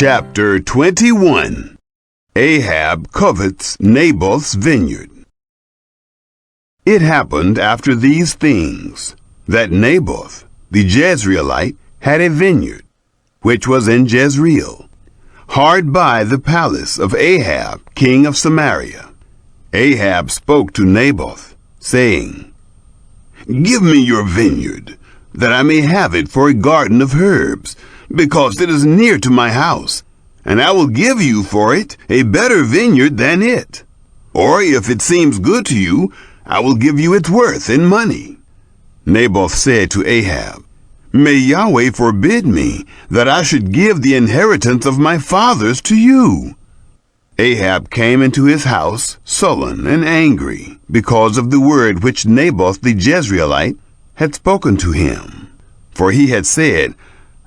Chapter 21. Ahab covets Naboth's vineyard. It happened after these things that Naboth, the Jezreelite, had a vineyard, which was in Jezreel, hard by the palace of Ahab, king of Samaria. Ahab spoke to Naboth, saying, "Give me your vineyard, that I may have it for a garden of herbs, because it is near to my house, and I will give you for it a better vineyard than it. Or if it seems good to you, I will give you its worth in money." Naboth said to Ahab, "May Yahweh forbid me that I should give the inheritance of my fathers to you." Ahab came into his house sullen and angry because of the word which Naboth the Jezreelite had spoken to him. For he had said,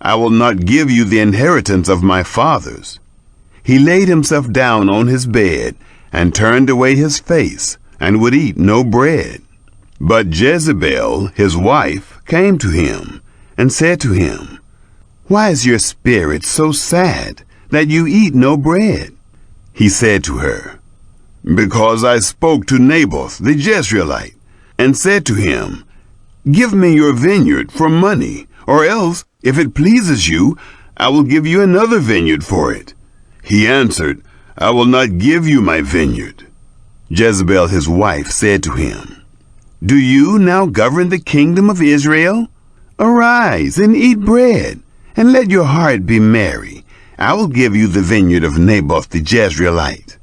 "I will not give you the inheritance of my fathers." He laid himself down on his bed and turned away his face and would eat no bread. But Jezebel, his wife, came to him and said to him, "Why is your spirit so sad that you eat no bread?" He said to her, "Because I spoke to Naboth the Jezreelite and said to him, 'Give me your vineyard for money, or else, if it pleases you, I will give you another vineyard for it.' He answered, 'I will not give you my vineyard.' Jezebel his wife said to him, 'Do you now govern the kingdom of Israel? Arise and eat bread, and let your heart be merry. I will give you the vineyard of Naboth the Jezreelite.'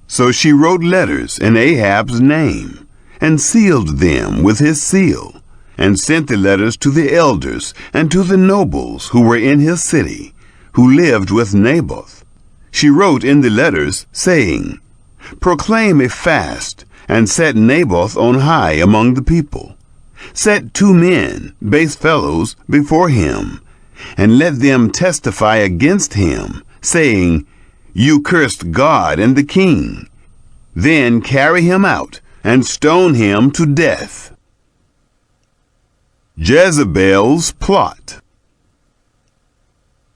So she wrote letters in Ahab's name, and sealed them with his seal, and sent the letters to the elders and to the nobles who were in his city, who lived with Naboth. She wrote in the letters, saying, 'Proclaim a fast, and set Naboth on high among the people. Set 2 men, base fellows, before him, and let them testify against him, saying, "You cursed God and the king." Then carry him out, and stone him to death." Jezebel's plot.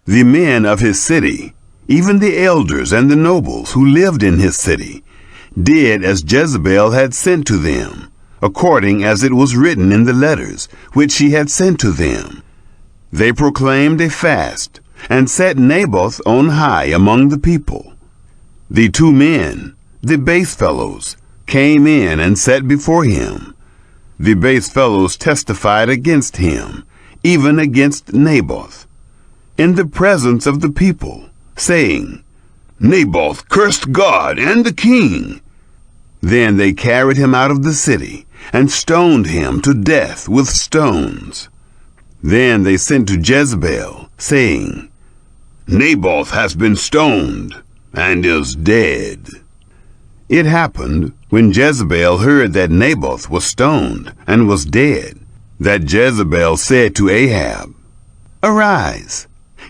The men of his city, even the elders and the nobles who lived in his city, did as Jezebel had sent to them, according as it was written in the letters which she had sent to them. They proclaimed a fast, and set Naboth on high among the people. The 2 men, the base fellows, came in and sat before him. The base fellows testified against him, even against Naboth, in the presence of the people, saying, "Naboth cursed God and the king." Then they carried him out of the city, and stoned him to death with stones. Then they sent to Jezebel, saying, "Naboth has been stoned, and is dead." It happened, when Jezebel heard that Naboth was stoned and was dead, that Jezebel said to Ahab, "Arise,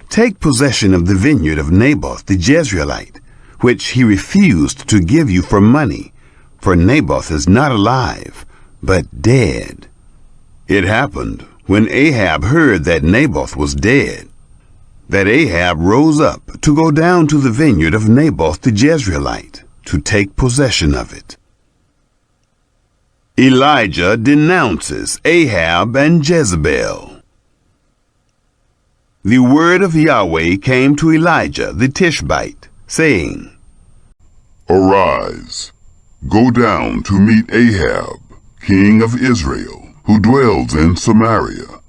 take possession of the vineyard of Naboth the Jezreelite, which he refused to give you for money, for Naboth is not alive, but dead." It happened, when Ahab heard that Naboth was dead, that Ahab rose up to go down to the vineyard of Naboth the Jezreelite, to take possession of it. Elijah denounces Ahab and Jezebel. The word of Yahweh came to Elijah the Tishbite, saying, "Arise, go down to meet Ahab, king of Israel, who dwells in Samaria.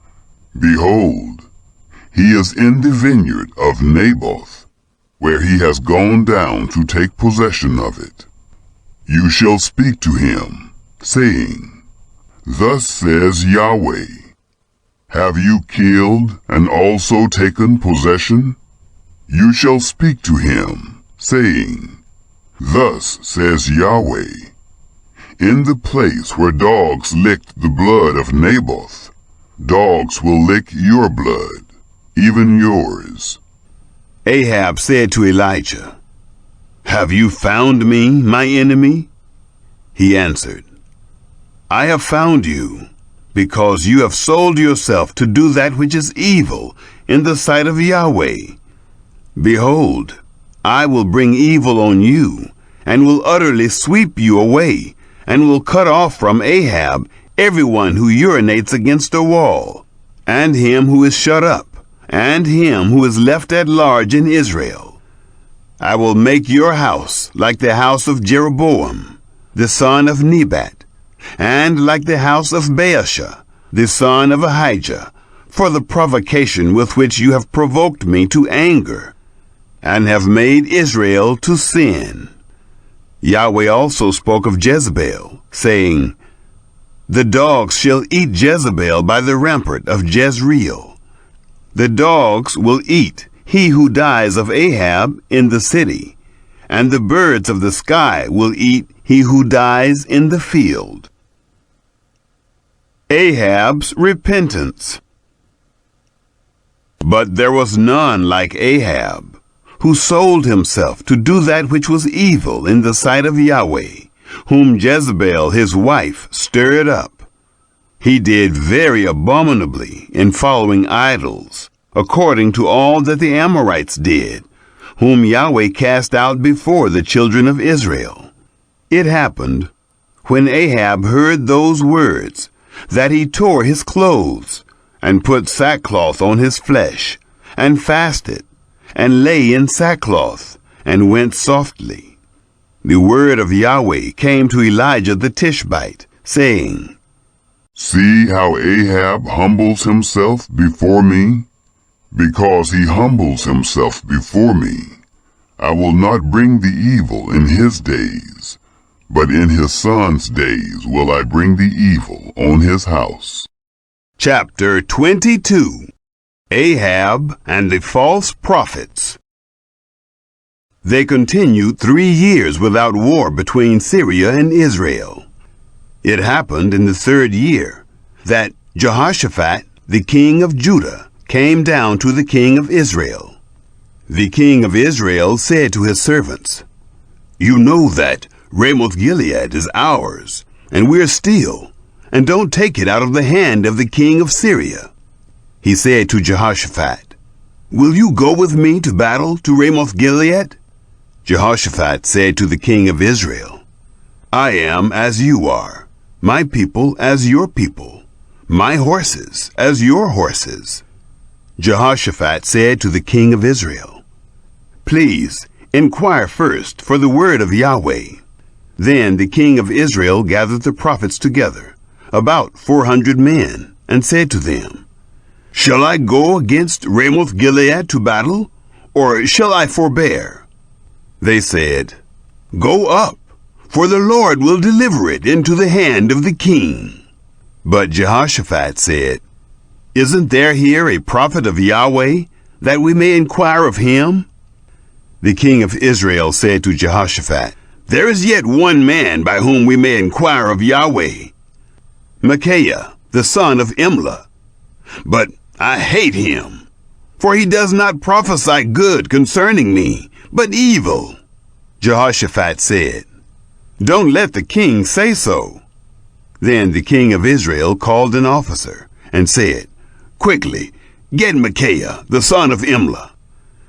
Behold, he is in the vineyard of Naboth, where he has gone down to take possession of it. You shall speak to him, saying, 'Thus says Yahweh, have you killed and also taken possession?' You shall speak to him, saying, 'Thus says Yahweh, in the place where dogs licked the blood of Naboth, dogs will lick your blood, even yours.'" Ahab said to Elijah, "Have you found me, my enemy?" He answered, "I have found you, because you have sold yourself to do that which is evil in the sight of Yahweh. Behold, I will bring evil on you, and will utterly sweep you away, and will cut off from Ahab everyone who urinates against a wall, and him who is shut up, and him who is left at large in Israel. I will make your house like the house of Jeroboam, the son of Nebat, and like the house of Baasha, the son of Ahijah, for the provocation with which you have provoked me to anger, and have made Israel to sin. Yahweh also spoke of Jezebel, saying, The dogs shall eat Jezebel by the rampart of Jezreel. The dogs will eat he who dies of Ahab in the city, and the birds of the sky will eat he who dies in the field. Ahab's repentance. But there was none like Ahab, who sold himself to do that which was evil in the sight of Yahweh, whom Jezebel his wife stirred up. He did very abominably in following idols, according to all that the Amorites did, whom Yahweh cast out before the children of Israel. It happened, when Ahab heard those words, that he tore his clothes, and put sackcloth on his flesh, and fasted, and lay in sackcloth, and went softly. The word of Yahweh came to Elijah the Tishbite, saying, See how Ahab humbles himself before me? Because he humbles himself before me, I will not bring the evil in his days, but in his son's days will I bring the evil on his house. Chapter 22. Ahab and the false prophets. They continued 3 years without war between Syria and Israel. It happened in the 3rd year that Jehoshaphat, the king of Judah, came down to the king of Israel. The king of Israel said to his servants, You know that Ramoth-Gilead is ours, and we're still, and don't take it out of the hand of the king of Syria. He said to Jehoshaphat, Will you go with me to battle to Ramoth-Gilead? Jehoshaphat said to the king of Israel, I am as you are, my people as your people, my horses as your horses. Jehoshaphat said to the king of Israel, Please inquire first for the word of Yahweh. Then the king of Israel gathered the prophets together, about 400 men, and said to them, Shall I go against Ramoth-Gilead to battle, or shall I forbear? They said, Go up, for the Lord will deliver it into the hand of the king. But Jehoshaphat said, Isn't there here a prophet of Yahweh, that we may inquire of him? The king of Israel said to Jehoshaphat, There is yet one man by whom we may inquire of Yahweh, Micaiah, the son of Imlah. But I hate him, for he does not prophesy good concerning me, but evil. Jehoshaphat said, Don't let the king say so. Then the king of Israel called an officer and said, Quickly, get Micaiah, the son of Imlah.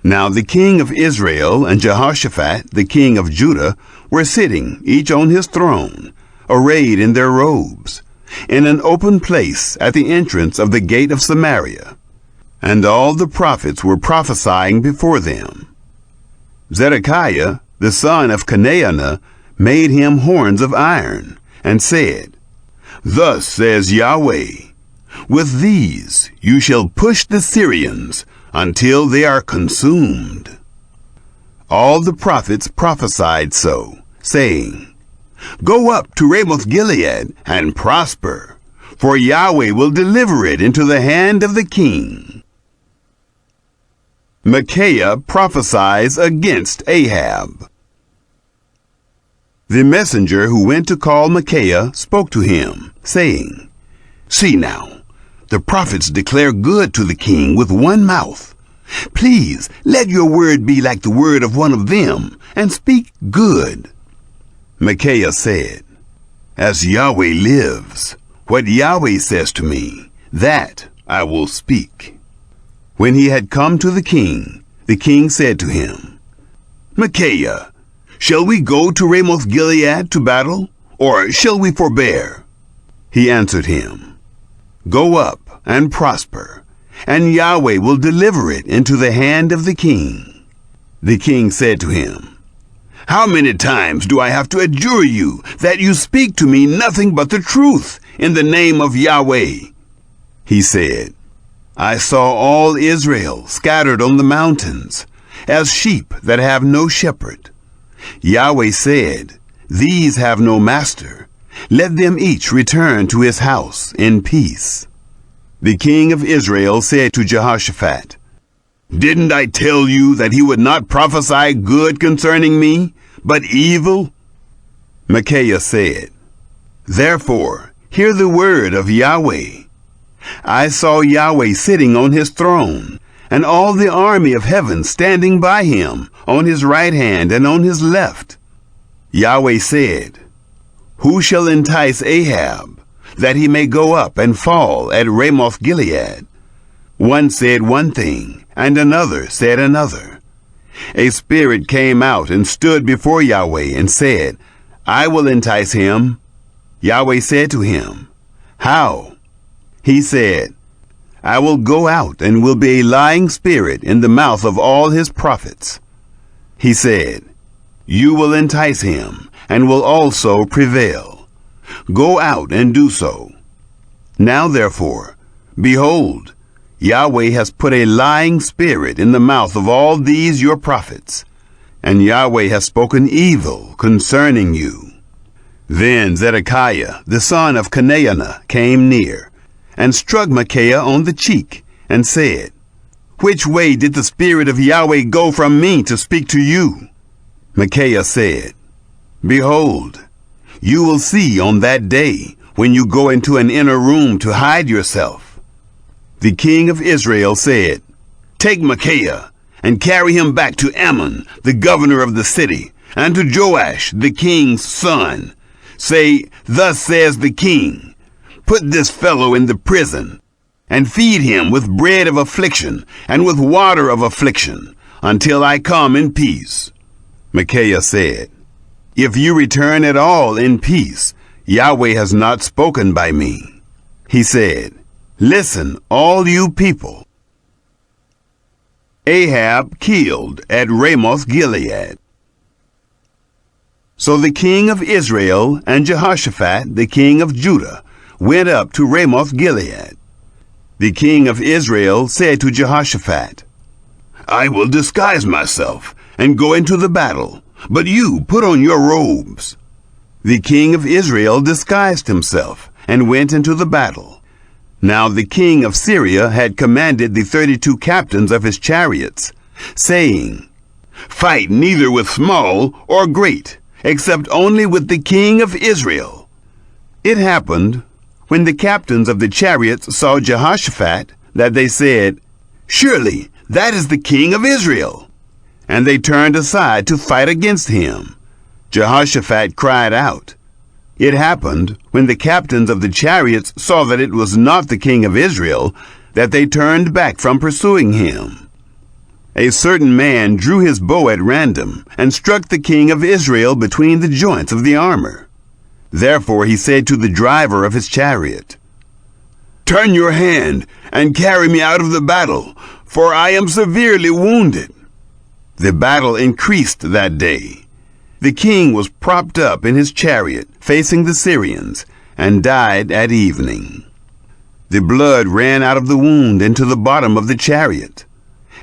Now the king of Israel and Jehoshaphat, the king of Judah, were sitting, each on his throne, arrayed in their robes, in an open place at the entrance of the gate of Samaria. And all the prophets were prophesying before them. Zedekiah, the son of Chenaanah, made him horns of iron, and said, Thus says Yahweh, With these you shall push the Syrians until they are consumed. All the prophets prophesied so, saying, Go up to Ramoth-Gilead and prosper, for Yahweh will deliver it into the hand of the king. Micaiah prophesies against Ahab. The messenger who went to call Micaiah spoke to him, saying, See now, the prophets declare good to the king with one mouth. Please let your word be like the word of one of them, and speak good. Micaiah said, As Yahweh lives, what Yahweh says to me, that I will speak. When he had come to the king The king said to him, Micaiah, shall we go to Ramoth-Gilead to battle, or shall we forbear? He answered him, Go up and prosper, and Yahweh will deliver it into the hand of the king. The king said to him, How many times do I have to adjure you that you speak to me nothing but the truth in the name of Yahweh? He said, I saw all Israel scattered on the mountains, as sheep that have no shepherd. Yahweh said, These have no master. Let them each return to his house in peace. The king of Israel said to Jehoshaphat, Didn't I tell you that he would not prophesy good concerning me, but evil? Micaiah said, Therefore, hear the word of Yahweh. I saw Yahweh sitting on his throne, and all the army of heaven standing by him, on his right hand and on his left. Yahweh said, Who shall entice Ahab, that he may go up and fall at Ramoth-Gilead? One said one thing, and another said another. A spirit came out and stood before Yahweh and said, I will entice him. Yahweh said to him, How? He said, I will go out and will be a lying spirit in the mouth of all his prophets. He said, You will entice him, and will also prevail. Go out and do so. Now therefore, behold, Yahweh has put a lying spirit in the mouth of all these your prophets, and Yahweh has spoken evil concerning you. Then Zedekiah, the son of Chenaanah, came near, and struck Micaiah on the cheek, and said, Which way did the Spirit of Yahweh go from me to speak to you? Micaiah said, Behold, you will see on that day, when you go into an inner room to hide yourself. The king of Israel said, Take Micaiah, and carry him back to Ammon, the governor of the city, and to Joash, the king's son. Say, Thus says the king, Put this fellow in the prison, and feed him with bread of affliction, and with water of affliction, until I come in peace. Micaiah said, If you return at all in peace, Yahweh has not spoken by me. He said, Listen, all you people. Ahab killed at Ramoth-Gilead. So the king of Israel and Jehoshaphat, the king of Judah, went up to Ramoth-Gilead. The king of Israel said to Jehoshaphat, I will disguise myself and go into the battle, but you put on your robes. The king of Israel disguised himself and went into the battle. Now the king of Syria had commanded the 32 captains of his chariots, saying, Fight neither with small or great, except only with the king of Israel. It happened, when the captains of the chariots saw Jehoshaphat, that they said, Surely that is the king of Israel. And they turned aside to fight against him. Jehoshaphat cried out. It happened, when the captains of the chariots saw that it was not the king of Israel, that they turned back from pursuing him. A certain man drew his bow at random, and struck the king of Israel between the joints of the armor. Therefore he said to the driver of his chariot, Turn your hand, and carry me out of the battle, for I am severely wounded. The battle increased that day. The king was propped up in his chariot, facing the Syrians, and died at evening. The blood ran out of the wound into the bottom of the chariot.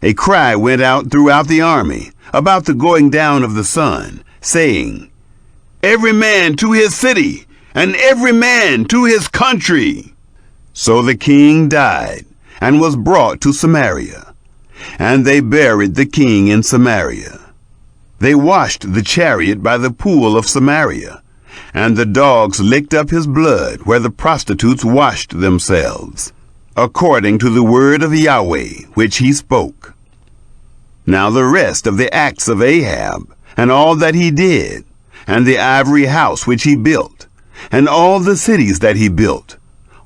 A cry went out throughout the army about the going down of the sun, saying, Every man to his city, and every man to his country. So the king died, and was brought to Samaria. And they buried the king in Samaria. They washed the chariot by the pool of Samaria, and the dogs licked up his blood where the prostitutes washed themselves, according to the word of Yahweh which he spoke. Now the rest of the acts of Ahab, and all that he did, and the ivory house which he built, and all the cities that he built,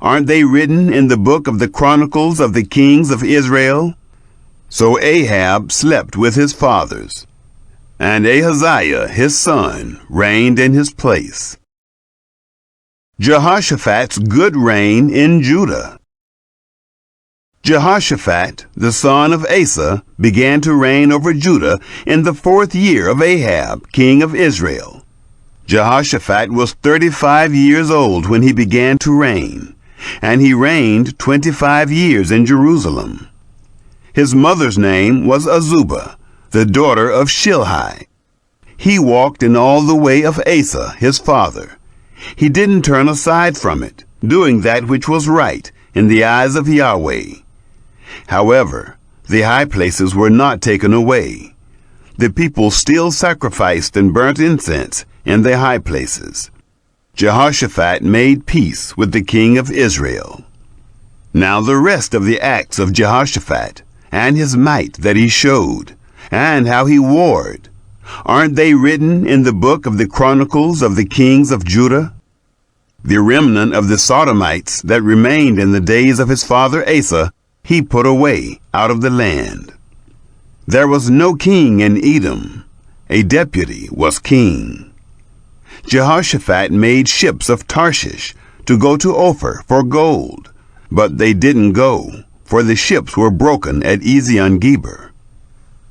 aren't they written in the book of the Chronicles of the kings of Israel? So Ahab slept with his fathers, and Ahaziah his son reigned in his place. Jehoshaphat's good reign in Judah. Jehoshaphat, the son of Asa, began to reign over Judah in the 4th year of Ahab, king of Israel. Jehoshaphat was 35 years old when he began to reign, and he reigned 25 years in Jerusalem. His mother's name was Azubah, the daughter of Shilhi. He walked in all the way of Asa, his father. He didn't turn aside from it, doing that which was right in the eyes of Yahweh. However, the high places were not taken away. The people still sacrificed and burnt incense in the high places. Jehoshaphat made peace with the king of Israel. Now the rest of the acts of Jehoshaphat, and his might that he showed, and how he warred, aren't they written in the book of the Chronicles of the kings of Judah? The remnant of the Sodomites that remained in the days of his father Asa, he put away out of the land. There was no king in Edom. A deputy was king. Jehoshaphat made ships of Tarshish to go to Ophir for gold, but they didn't go, for the ships were broken at Ezion-Geber.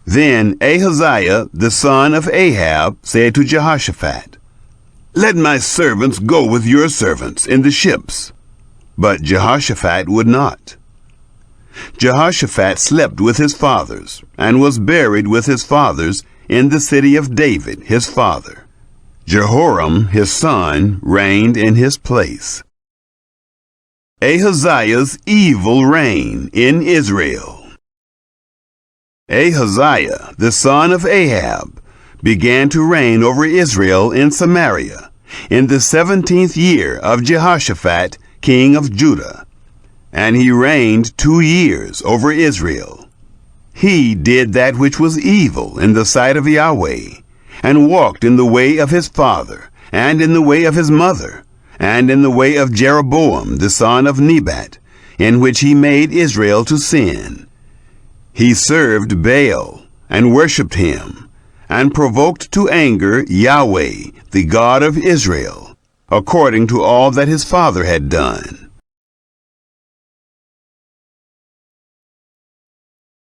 Then Ahaziah, the son of Ahab, said to Jehoshaphat, "Let my servants go with your servants in the ships." But Jehoshaphat would not. Jehoshaphat slept with his fathers, and was buried with his fathers in the city of David, his father. Jehoram, his son, reigned in his place. Ahaziah's evil reign in Israel. Ahaziah, the son of Ahab, began to reign over Israel in Samaria in the 17th year of Jehoshaphat, king of Judah, and he reigned 2 years over Israel. He did that which was evil in the sight of Yahweh, and walked in the way of his father, and in the way of his mother, and in the way of Jeroboam the son of Nebat, in which he made Israel to sin. He served Baal, and worshipped him, and provoked to anger Yahweh, the God of Israel, according to all that his father had done.